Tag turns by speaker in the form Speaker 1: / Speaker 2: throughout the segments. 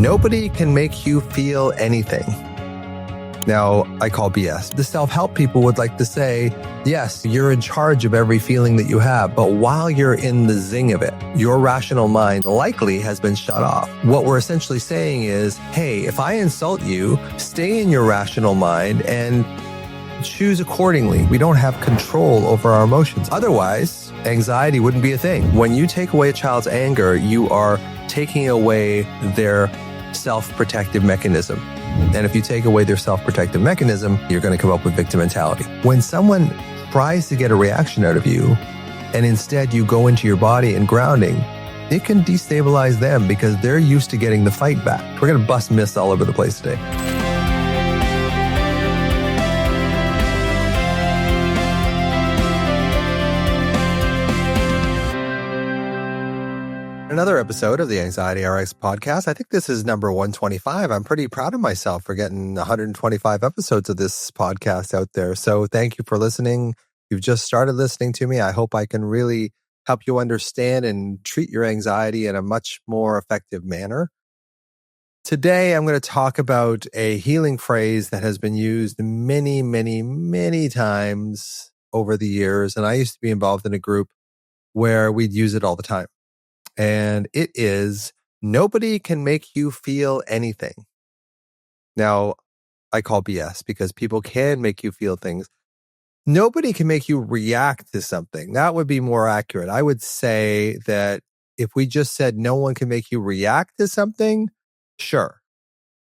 Speaker 1: Nobody can make you feel anything. Now, I call BS. The self-help people would like to say, yes, you're in charge of every feeling that you have, but while you're in the zing of it, your rational mind likely has been shut off. What we're essentially saying is, hey, if I insult you, stay in your rational mind and choose accordingly. We don't have control over our emotions. Otherwise, anxiety wouldn't be a thing. When you take away a child's anger, you are taking away their self-protective mechanism. And if you take away their self-protective mechanism, you're going to come up with victim mentality. When someone tries to get a reaction out of you, and instead you go into your body and grounding, it can destabilize them because they're used to getting the fight back. We're going to bust myths all over the place today. Another episode of the Anxiety RX podcast. I think this is number 125. I'm pretty proud of myself for getting 125 episodes of this podcast out there. So thank you for listening. You've just started listening to me. I hope I can really help you understand and treat your anxiety in a much more effective manner. Today, I'm going to talk about a healing phrase that has been used many, many, many times over the years. And I used to be involved in a group where we'd use it all the time. And it is, nobody can make you feel anything. Now, I call BS because people can make you feel things. Nobody can make you react to something. That would be more accurate. I would say that if we just said no one can make you react to something, sure.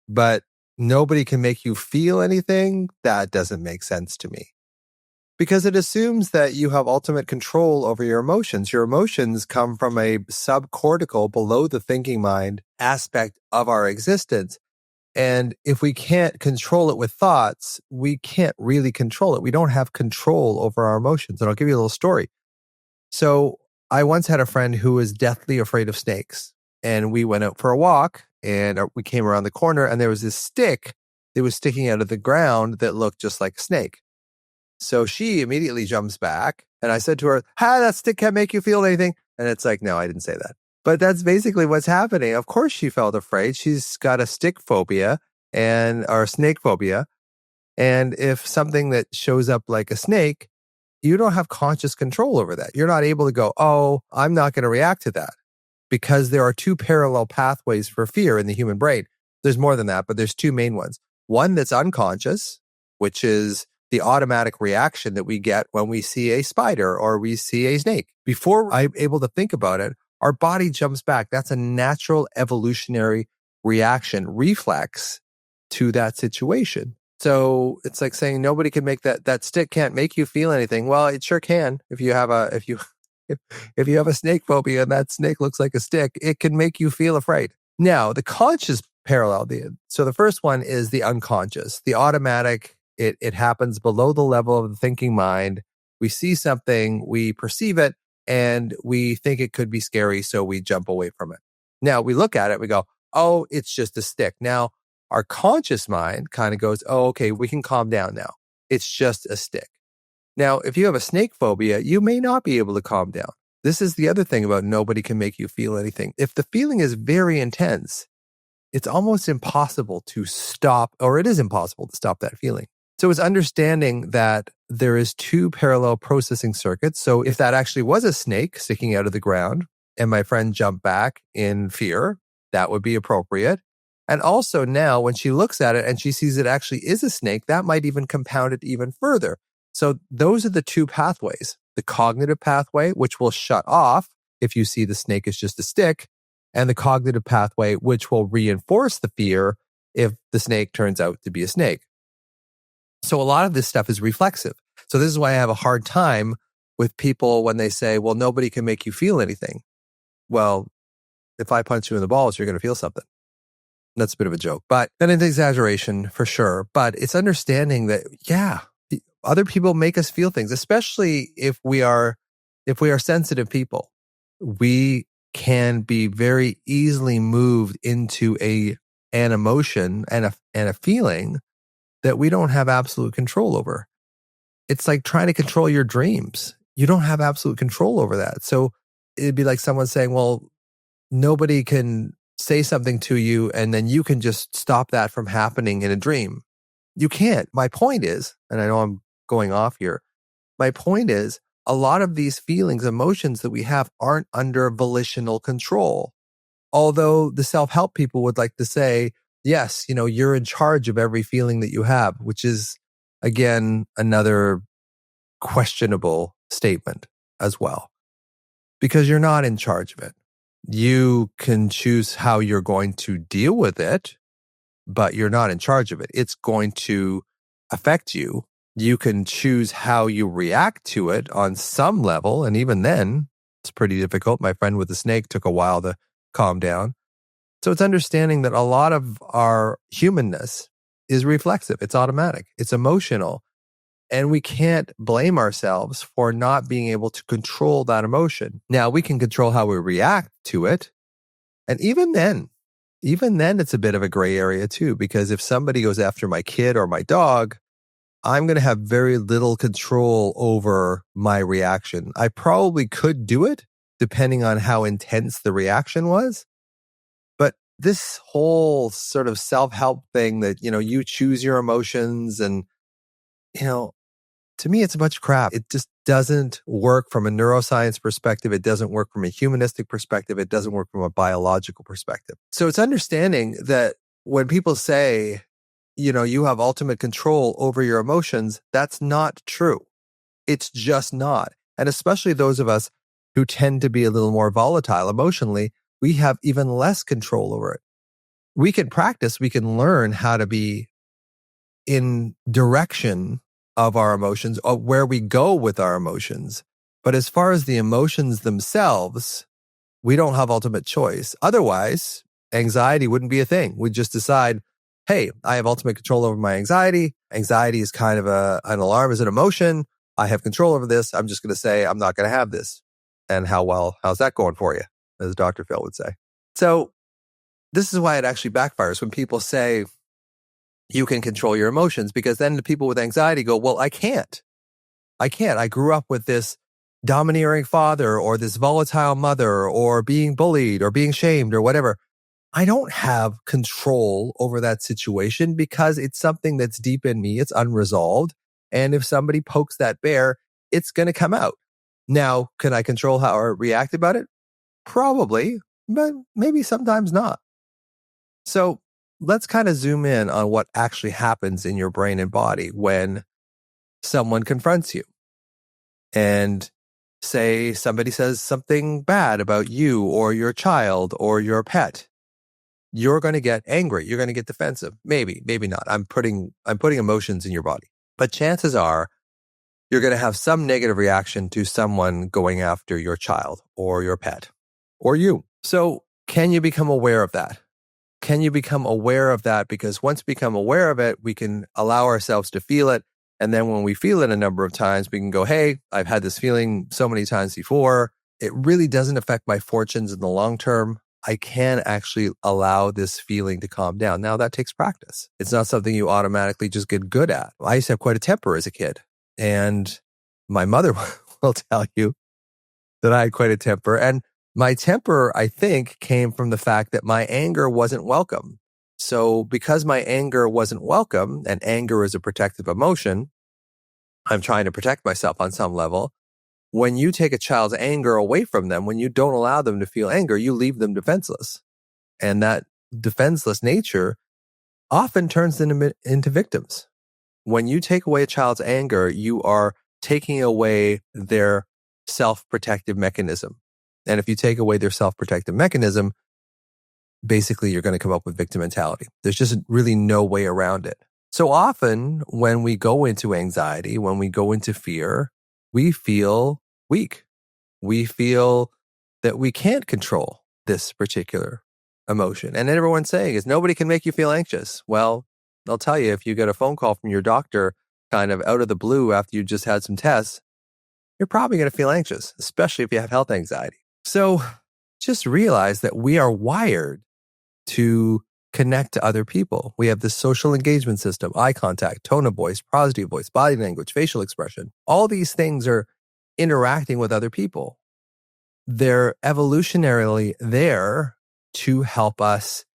Speaker 1: But nobody can make you feel anything, that doesn't make sense to me. Because it assumes that you have ultimate control over your emotions. Your emotions come from a subcortical, below the thinking mind aspect of our existence. And if we can't control it with thoughts, we can't really control it. We don't have control over our emotions. And I'll give you a little story. So I once had a friend who was deathly afraid of snakes. And we went out for a walk and we came around the corner and there was this stick that was sticking out of the ground that looked just like a snake. So she immediately jumps back and I said to her, that stick can't make you feel anything. And it's like, no, I didn't say that. But that's basically what's happening. Of course she felt afraid. She's got a stick phobia or snake phobia. And if something that shows up like a snake, you don't have conscious control over that. You're not able to go, oh, I'm not going to react to that. Because there are two parallel pathways for fear in the human brain. There's more than that, but there's two main ones. One that's unconscious, which is the automatic reaction that we get when we see a spider or we see a snake. Before I'm able to think about it, our body jumps back. That's a natural evolutionary reaction, reflex to that situation. So it's like saying nobody can make that stick can't make you feel anything. Well, it sure can. If you have a snake phobia and that snake looks like a stick, it can make you feel afraid. Now, the conscious parallel, so the first one is the unconscious, the automatic. It happens below the level of the thinking mind. We see something, we perceive it, and we think it could be scary, so we jump away from it. Now, we look at it, we go, oh, it's just a stick. Now, our conscious mind kind of goes, oh, okay, we can calm down now. It's just a stick. Now, if you have a snake phobia, you may not be able to calm down. This is the other thing about nobody can make you feel anything. If the feeling is very intense, it's almost impossible to stop, or it is impossible to stop that feeling. So it's understanding that there is two parallel processing circuits. So if that actually was a snake sticking out of the ground and my friend jumped back in fear, that would be appropriate. And also now when she looks at it and she sees it actually is a snake, that might even compound it even further. So those are the two pathways. The cognitive pathway, which will shut off if you see the snake is just a stick, and the cognitive pathway, which will reinforce the fear if the snake turns out to be a snake. So a lot of this stuff is reflexive. So this is why I have a hard time with people when they say, well, nobody can make you feel anything. Well, if I punch you in the balls, you're going to feel something. That's a bit of a joke, but then it's exaggeration for sure. But it's understanding that, yeah, other people make us feel things, especially if we are sensitive people. We can be very easily moved into an emotion and a feeling that we don't have absolute control over. It's like trying to control your dreams. You don't have absolute control over that. So it'd be like someone saying, well, nobody can say something to you and then you can just stop that from happening in a dream. You can't. My point is, and I know I'm going off here, my point is a lot of these feelings, emotions that we have aren't under volitional control. Although the self-help people would like to say, yes, you're in charge of every feeling that you have, which is, again, another questionable statement as well, because you're not in charge of it. You can choose how you're going to deal with it, but you're not in charge of it. It's going to affect you. You can choose how you react to it on some level. And even then, it's pretty difficult. My friend with the snake took a while to calm down. So it's understanding that a lot of our humanness is reflexive. It's automatic. It's emotional. And we can't blame ourselves for not being able to control that emotion. Now, we can control how we react to it. And even then, it's a bit of a gray area too, because if somebody goes after my kid or my dog, I'm going to have very little control over my reaction. I probably could do it depending on how intense the reaction was. But this whole sort of self-help thing that, you choose your emotions and, to me, it's a bunch of crap. It just doesn't work from a neuroscience perspective. It doesn't work from a humanistic perspective. It doesn't work from a biological perspective. So it's understanding that when people say, you have ultimate control over your emotions, that's not true. It's just not. And especially those of us who tend to be a little more volatile emotionally, we have even less control over it. We can practice, we can learn how to be in direction of our emotions, of where we go with our emotions. But as far as the emotions themselves, we don't have ultimate choice. Otherwise, anxiety wouldn't be a thing. We'd just decide, hey, I have ultimate control over my anxiety. Anxiety is kind of an alarm, is an emotion. I have control over this. I'm just going to say, I'm not going to have this. And how's that going for you? As Dr. Phil would say. So this is why it actually backfires when people say, you can control your emotions, because then the people with anxiety go, well, I can't. I grew up with this domineering father or this volatile mother or being bullied or being shamed or whatever. I don't have control over that situation because it's something that's deep in me. It's unresolved. And if somebody pokes that bear, it's going to come out. Now, can I control how I react about it? Probably, but maybe sometimes not. So let's kind of zoom in on what actually happens in your brain and body when someone confronts you. And say somebody says something bad about you or your child or your pet. You're going to get angry. You're going to get defensive. Maybe not. I'm putting emotions in your body. But chances are you're going to have some negative reaction to someone going after your child or your pet or you. So can you become aware of that? Can you become aware of that? Because once we become aware of it, we can allow ourselves to feel it. And then when we feel it a number of times, we can go, hey, I've had this feeling so many times before. It really doesn't affect my fortunes in the long term. I can actually allow this feeling to calm down. Now that takes practice. It's not something you automatically just get good at. I used to have quite a temper as a kid. And my mother will tell you that I had quite a temper. And my temper, I think, came from the fact that my anger wasn't welcome. So because my anger wasn't welcome, and anger is a protective emotion, I'm trying to protect myself on some level. When you take a child's anger away from them, when you don't allow them to feel anger, you leave them defenseless. And that defenseless nature often turns them into victims. When you take away a child's anger, you are taking away their self-protective mechanism. And if you take away their self-protective mechanism, basically you're going to come up with victim mentality. There's just really no way around it. So often when we go into anxiety, when we go into fear, we feel weak. We feel that we can't control this particular emotion. And everyone's saying is nobody can make you feel anxious. Well, I'll tell you, if you get a phone call from your doctor kind of out of the blue after you just had some tests, you're probably going to feel anxious, especially if you have health anxiety. So just realize that we are wired to connect to other people. We have this social engagement system, eye contact, tone of voice, positive voice, body language, facial expression. All these things are interacting with other people. They're evolutionarily there to help us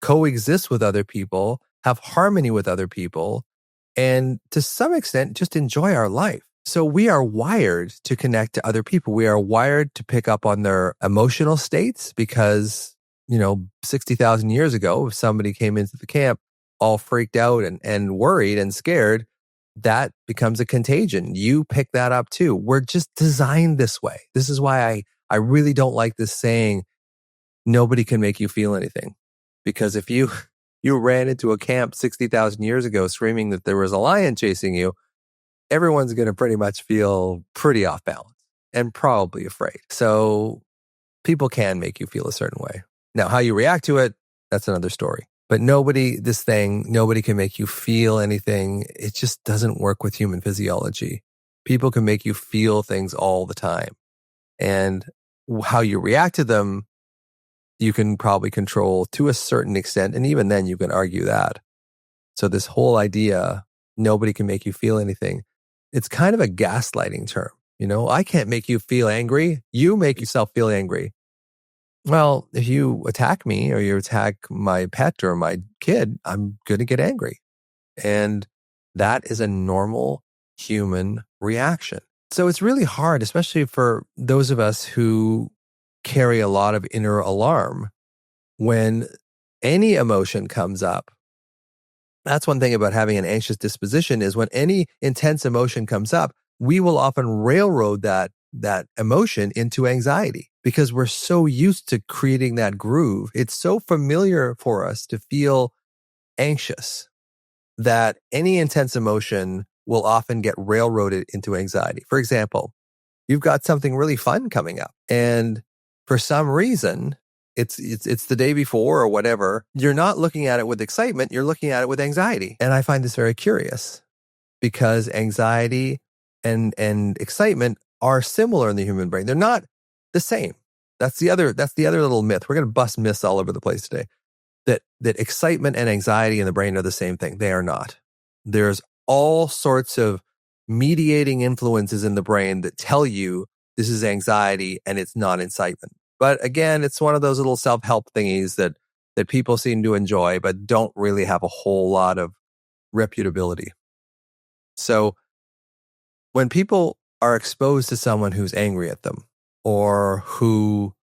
Speaker 1: coexist with other people, have harmony with other people, and to some extent, just enjoy our life. So we are wired to connect to other people. We are wired to pick up on their emotional states because, 60,000 years ago, if somebody came into the camp all freaked out and worried and scared, that becomes a contagion. You pick that up too. We're just designed this way. This is why I really don't like this saying, nobody can make you feel anything. Because if you ran into a camp 60,000 years ago screaming that there was a lion chasing you, everyone's going to pretty much feel pretty off balance and probably afraid. So people can make you feel a certain way. Now, how you react to it, that's another story. But nobody can make you feel anything. It just doesn't work with human physiology. People can make you feel things all the time. And how you react to them, you can probably control to a certain extent. And even then you can argue that. So this whole idea, nobody can make you feel anything. It's kind of a gaslighting term. I can't make you feel angry. You make yourself feel angry. Well, if you attack me or you attack my pet or my kid, I'm going to get angry. And that is a normal human reaction. So it's really hard, especially for those of us who carry a lot of inner alarm when any emotion comes up. That's one thing about having an anxious disposition is when any intense emotion comes up, we will often railroad that emotion into anxiety because we're so used to creating that groove. It's so familiar for us to feel anxious that any intense emotion will often get railroaded into anxiety. For example, you've got something really fun coming up and for some reason, it's the day before or whatever, you're not looking at it with excitement, you're looking at it with anxiety. And I find this very curious because anxiety and excitement are similar in the human brain. They're not the same. That's the other little myth. We're going to bust myths all over the place today. That excitement and anxiety in the brain are the same thing. They are not. There's all sorts of mediating influences in the brain that tell you this is anxiety and it's not excitement. But again, it's one of those little self-help thingies that people seem to enjoy, but don't really have a whole lot of reputability. So when people are exposed to someone who's angry at them or who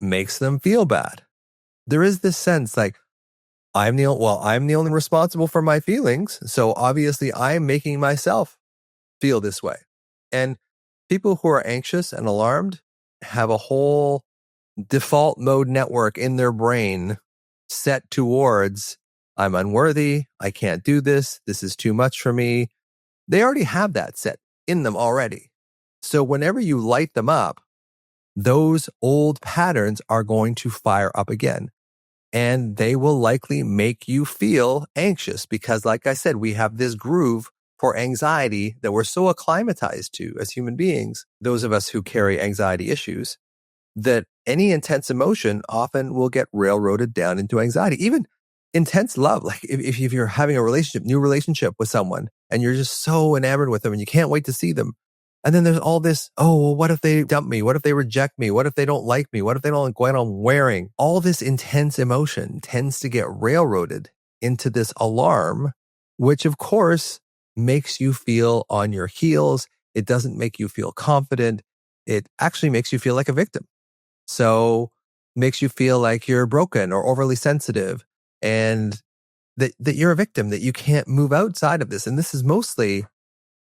Speaker 1: makes them feel bad, there is this sense like, I'm the only responsible for my feelings. So obviously I'm making myself feel this way. And people who are anxious and alarmed have a whole default mode network in their brain set towards, I'm unworthy, I can't do this, this is too much for me. They already have that set in them already. So whenever you light them up, those old patterns are going to fire up again. And they will likely make you feel anxious because, like I said, we have this groove for anxiety that we're so acclimatized to as human beings, those of us who carry anxiety issues, that any intense emotion often will get railroaded down into anxiety. Even intense love, like if you're having a new relationship with someone and you're just so enamored with them and you can't wait to see them. And then there's all this, what if they dump me? What if they reject me? What if they don't like me? What if they don't like what I'm wearing? All this intense emotion tends to get railroaded into this alarm, which of course makes you feel on your heels. It doesn't make you feel confident. It actually makes you feel like a victim. So makes you feel like you're broken or overly sensitive and that you're a victim, that you can't move outside of this. And this is mostly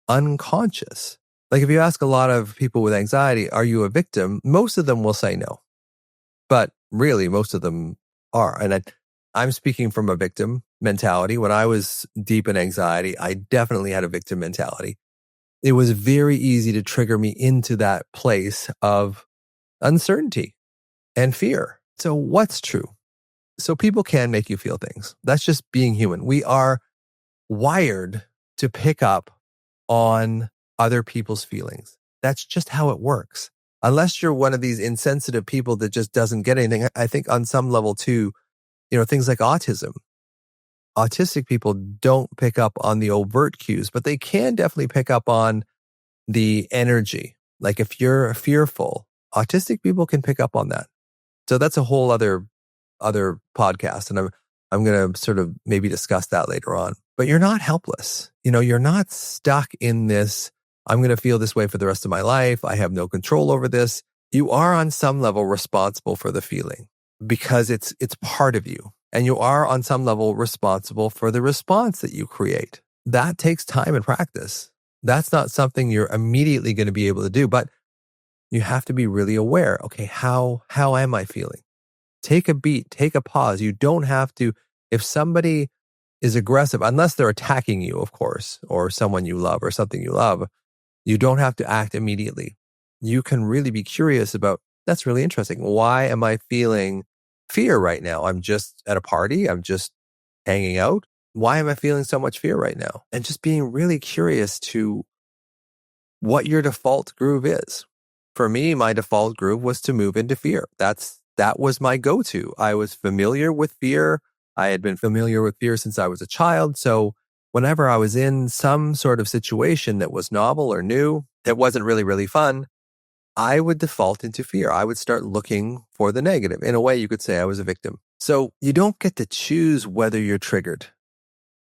Speaker 1: unconscious. Like if you ask a lot of people with anxiety, are you a victim? Most of them will say no. But really, most of them are. And I'm speaking from a victim mentality. When I was deep in anxiety, I definitely had a victim mentality. It was very easy to trigger me into that place of uncertainty and fear. So what's true? So people can make you feel things. That's just being human. We are wired to pick up on other people's feelings. That's just how it works. Unless you're one of these insensitive people that just doesn't get anything. I think on some level too, things like autism. Autistic people don't pick up on the overt cues, but they can definitely pick up on the energy. Like if you're fearful, autistic people can pick up on that. So that's a whole other other podcast, and I'm going to sort of maybe discuss that later on. But you're not helpless. You're not stuck in this, I'm going to feel this way for the rest of my life. I have no control over this. You are on some level responsible for the feeling because it's part of you. And you are on some level responsible for the response that you create. That takes time and practice. That's not something you're immediately going to be able to do, but you have to be really aware. Okay, how am I feeling? Take a beat, take a pause. You don't have to, if somebody is aggressive, unless they're attacking you, of course, or someone you love or something you love, you don't have to act immediately. You can really be curious about, that's really interesting. Why am I feeling fear right now? I'm just at a party. I'm just hanging out. Why am I feeling so much fear right now? And just being really curious to what your default groove is. For me, my default groove was to move into fear. That was my go-to. I was familiar with fear. I had been familiar with fear since I was a child. So whenever I was in some sort of situation that was novel or new, that wasn't really, really fun, I would default into fear. I would start looking for the negative. In a way, you could say I was a victim. So you don't get to choose whether you're triggered.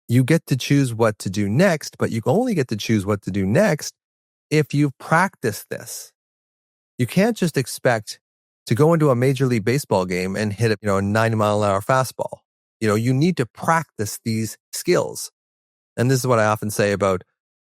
Speaker 1: You get to choose what to do next, but you only get to choose what to do next if you've practiced this. You can't just expect to go into a Major League Baseball game and hit a 90-mile-an-hour fastball. You need to practice these skills. And this is what I often say about,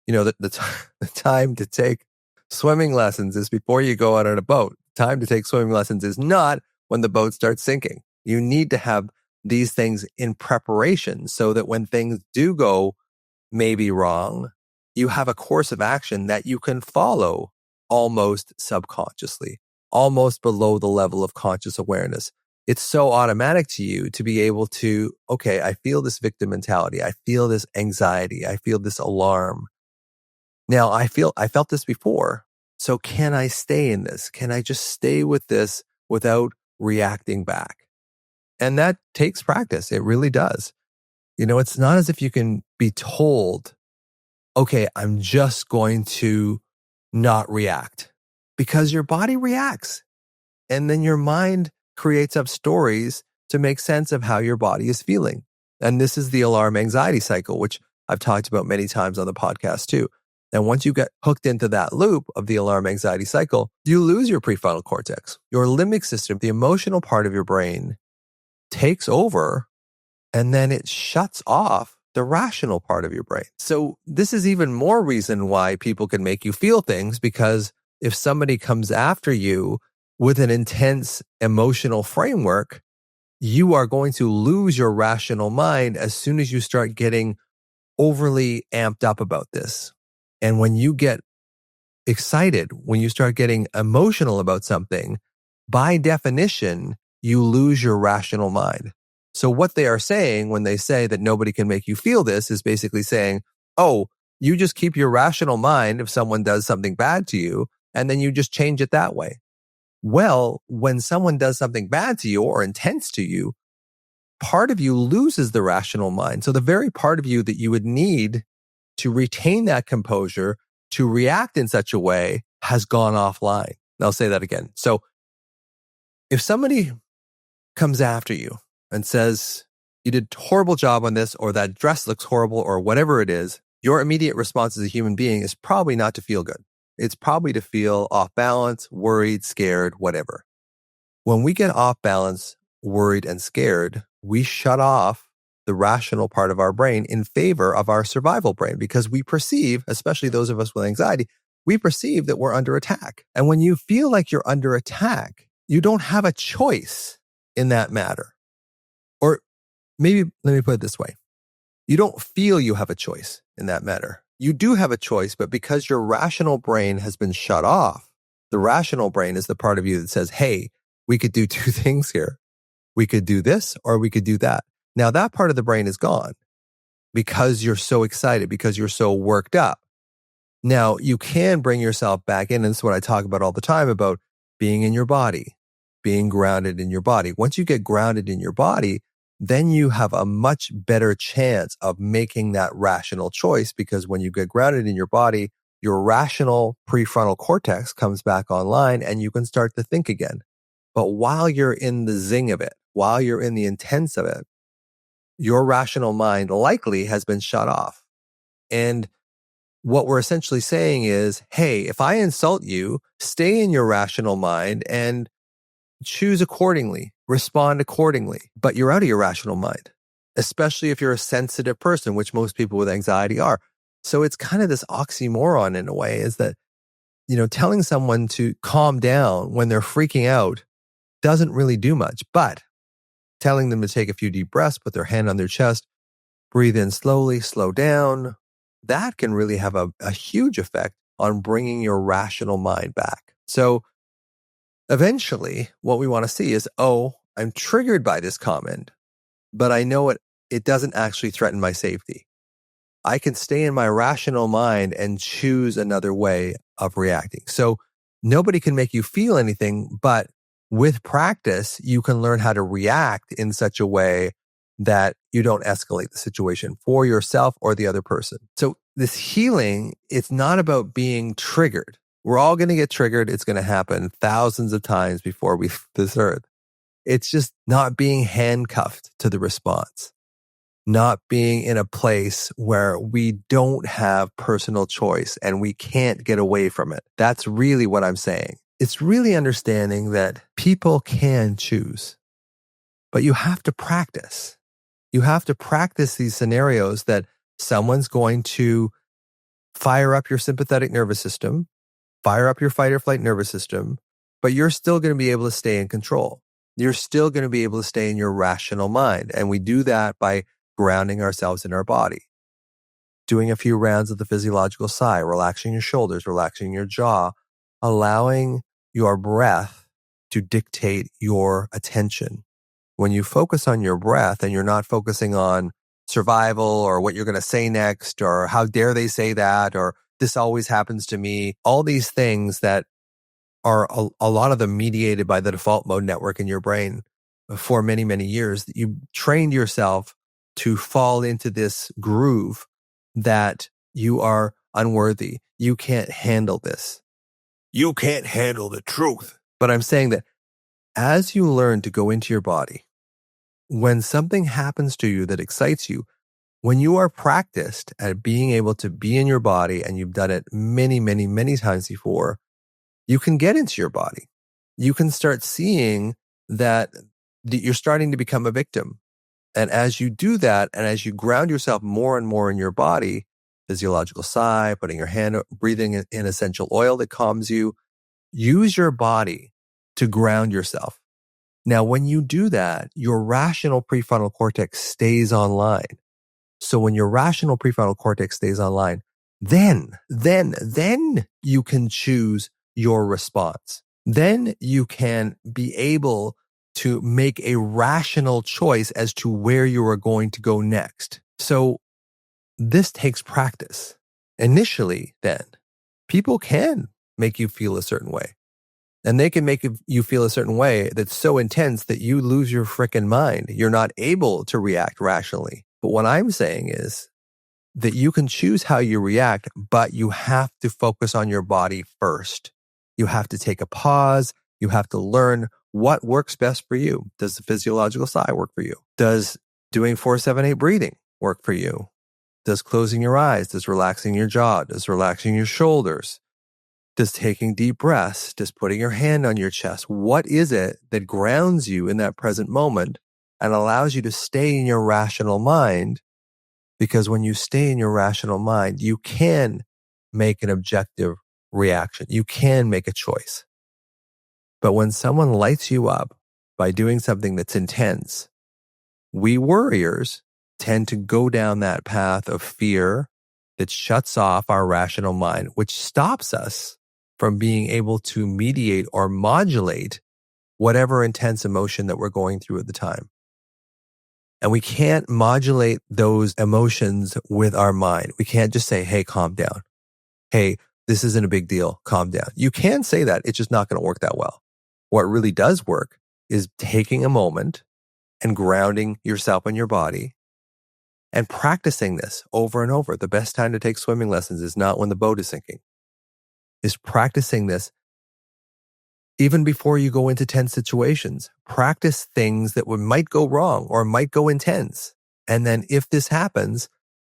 Speaker 1: the time to take swimming lessons is before you go out on a boat. Time to take swimming lessons is not when the boat starts sinking. You need to have these things in preparation so that when things do go maybe wrong, you have a course of action that you can follow almost subconsciously, almost below the level of conscious awareness. It's so automatic to you to be able to, okay, I feel this victim mentality. I feel this anxiety. I feel this alarm. Now, I felt this before. So can I stay in this? Can I just stay with this without reacting back? And that takes practice. It really does. It's not as if you can be told, okay, I'm just going to not react, because your body reacts. And then your mind creates up stories to make sense of how your body is feeling. And this is the alarm anxiety cycle, which I've talked about many times on the podcast too. And once you get hooked into that loop of the alarm anxiety cycle, you lose your prefrontal cortex. Your limbic system, the emotional part of your brain, takes over, and then it shuts off the rational part of your brain. So this is even more reason why people can make you feel things, because if somebody comes after you with an intense emotional framework, you are going to lose your rational mind as soon as you start getting overly amped up about this. And when you get excited, when you start getting emotional about something, by definition, you lose your rational mind. So what they are saying when they say that nobody can make you feel this is basically saying, oh, you just keep your rational mind if someone does something bad to you, and then you just change it that way. Well, when someone does something bad to you or intense to you, part of you loses the rational mind. So the very part of you that you would need to retain that composure, to react in such a way, has gone offline. And I'll say that again. So if somebody comes after you and says, you did a horrible job on this, or that dress looks horrible, or whatever it is, your immediate response as a human being is probably not to feel good. It's probably to feel off balance, worried, scared, whatever. When we get off balance, worried, and scared, we shut off the rational part of our brain in favor of our survival brain, because we perceive, especially those of us with anxiety, we perceive that we're under attack. And when you feel like you're under attack, you don't have a choice in that matter. Or maybe let me put it this way. You don't feel you have a choice in that matter. You do have a choice, but because your rational brain has been shut off, the rational brain is the part of you that says, hey, we could do two things here. We could do this or we could do that. Now that part of the brain is gone because you're so excited, because you're so worked up. Now you can bring yourself back in. And this is what I talk about all the time about being in your body, being grounded in your body. Once you get grounded in your body, then you have a much better chance of making that rational choice, because when you get grounded in your body, your rational prefrontal cortex comes back online and you can start to think again. But while you're in the zing of it, while you're in the intense of it, your rational mind likely has been shut off. And what we're essentially saying is, hey, if I insult you, stay in your rational mind and choose accordingly, respond accordingly. But you're out of your rational mind, especially if you're a sensitive person, which most people with anxiety are. So it's kind of this oxymoron in a way, is that, telling someone to calm down when they're freaking out doesn't really do much. But telling them to take a few deep breaths, put their hand on their chest, breathe in slowly, slow down, that can really have a huge effect on bringing your rational mind back. So eventually what we want to see is, I'm triggered by this comment, but I know it doesn't actually threaten my safety. I can stay in my rational mind and choose another way of reacting. So nobody can make you feel anything, but with practice, you can learn how to react in such a way that you don't escalate the situation for yourself or the other person. So this healing, it's not about being triggered. We're all going to get triggered. It's going to happen thousands of times before we leave this earth. It's just not being handcuffed to the response, not being in a place where we don't have personal choice and we can't get away from it. That's really what I'm saying. It's really understanding that people can choose, but you have to practice. You have to practice these scenarios that someone's going to fire up your sympathetic nervous system, fire up your fight or flight nervous system, but you're still going to be able to stay in control. You're still going to be able to stay in your rational mind. And we do that by grounding ourselves in our body, doing a few rounds of the physiological sigh, relaxing your shoulders, relaxing your jaw, allowing your breath to dictate your attention. When you focus on your breath and you're not focusing on survival or what you're going to say next or how dare they say that or this always happens to me, all these things that are a lot of them mediated by the default mode network in your brain for many, many years, that you trained yourself to fall into this groove that you are unworthy. You can't handle this. You can't handle the truth. But I'm saying that as you learn to go into your body, when something happens to you that excites you, when you are practiced at being able to be in your body and you've done it many, many, many times before, you can get into your body. You can start seeing that you're starting to become a victim. And as you do that, and as you ground yourself more and more in your body, physiological sigh, putting your hand, breathing in essential oil that calms you, use your body to ground yourself. Now, when you do that, your rational prefrontal cortex stays online. So when your rational prefrontal cortex stays online, then you can choose your response. Then you can be able to make a rational choice as to where you are going to go next. So this takes practice. Initially, then, people can make you feel a certain way. And they can make you feel a certain way that's so intense that you lose your frickin' mind. You're not able to react rationally. But what I'm saying is that you can choose how you react, but you have to focus on your body first. You have to take a pause. You have to learn what works best for you. Does the physiological sigh work for you? Does doing 4-7-8 breathing work for you? Does closing your eyes? Does relaxing your jaw? Does relaxing your shoulders? Does taking deep breaths? Does putting your hand on your chest? What is it that grounds you in that present moment and allows you to stay in your rational mind? Because when you stay in your rational mind, you can make an objective reaction. You can make a choice. But when someone lights you up by doing something that's intense, we worriers tend to go down that path of fear that shuts off our rational mind, which stops us from being able to mediate or modulate whatever intense emotion that we're going through at the time. And we can't modulate those emotions with our mind. We can't just say, hey, calm down. Hey, this isn't a big deal. Calm down. You can say that. It's just not going to work that well. What really does work is taking a moment and grounding yourself in your body and practicing this over and over. The best time to take swimming lessons is not when the boat is sinking. Is practicing this Even before you go into tense situations, practice things that might go wrong or might go intense. And then if this happens,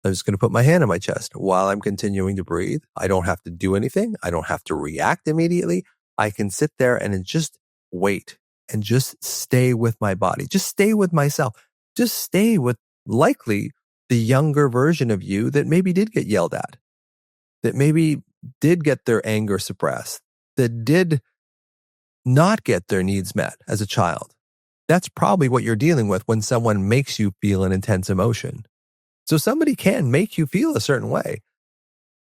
Speaker 1: I'm just going to put my hand on my chest while I'm continuing to breathe. I don't have to do anything. I don't have to react immediately. I can sit there and just wait and just stay with my body. Just stay with myself. Just stay with likely the younger version of you that maybe did get yelled at, that maybe did get their anger suppressed, that did not get their needs met as a child. That's probably what you're dealing with when someone makes you feel an intense emotion. So somebody can make you feel a certain way.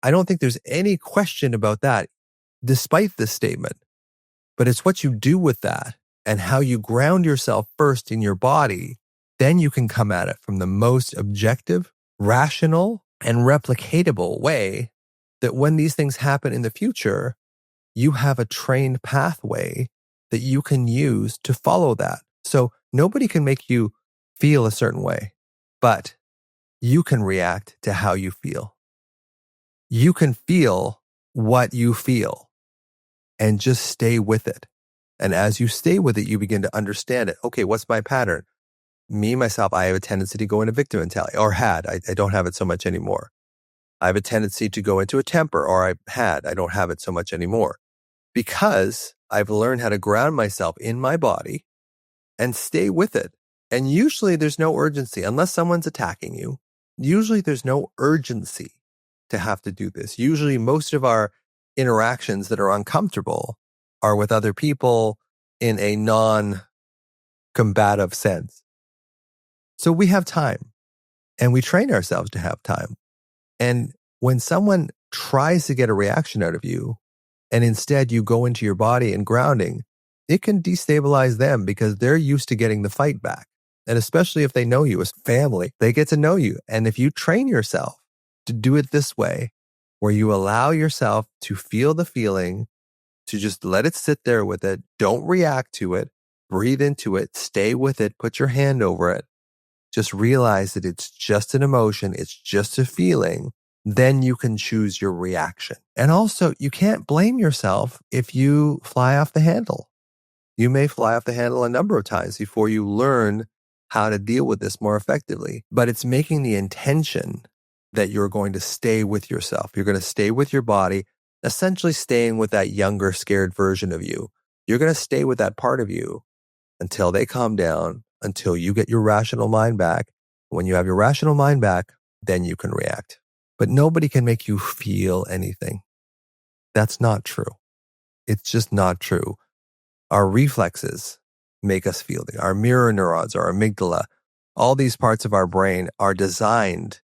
Speaker 1: I don't think there's any question about that, despite this statement. But it's what you do with that and how you ground yourself first in your body. Then you can come at it from the most objective, rational, and replicatable way that when these things happen in the future, you have a trained pathway that you can use to follow that. So nobody can make you feel a certain way, but you can react to how you feel. You can feel what you feel and just stay with it. And as you stay with it, you begin to understand it. Okay, what's my pattern? Me, myself, I have a tendency to go into victim mentality, or had. I don't have it so much anymore. I have a tendency to go into a temper, or I don't have it so much anymore. Because I've learned how to ground myself in my body and stay with it. And usually there's no urgency unless someone's attacking you. Usually there's no urgency to have to do this. Usually most of our interactions that are uncomfortable are with other people in a non-combative sense. So we have time and we train ourselves to have time. And when someone tries to get a reaction out of you and instead you go into your body and grounding, it can destabilize them because they're used to getting the fight back. And especially if they know you as family, they get to know you. And if you train yourself to do it this way, where you allow yourself to feel the feeling, to just let it sit there with it, don't react to it, breathe into it, stay with it, put your hand over it, just realize that it's just an emotion, it's just a feeling, then you can choose your reaction. And also, you can't blame yourself if you fly off the handle. You may fly off the handle a number of times before you learn how to deal with this more effectively. But it's making the intention that you're going to stay with yourself. You're going to stay with your body, essentially staying with that younger, scared version of you. You're going to stay with that part of you until they calm down, until you get your rational mind back. When you have your rational mind back, then you can react. But nobody can make you feel anything. That's not true. It's just not true. Our reflexes make us feel things. Our mirror neurons, our amygdala, all these parts of our brain are designed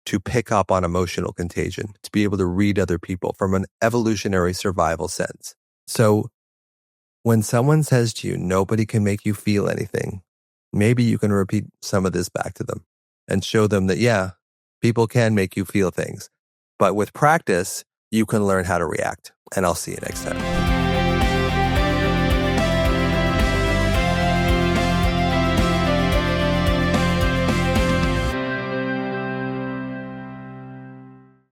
Speaker 1: to pick up on emotional contagion, to be able to read other people from an evolutionary survival sense. So when someone says to you, nobody can make you feel anything, maybe you can repeat some of this back to them and show them that, yeah, people can make you feel things. But with practice, you can learn how to react. And I'll see you next time.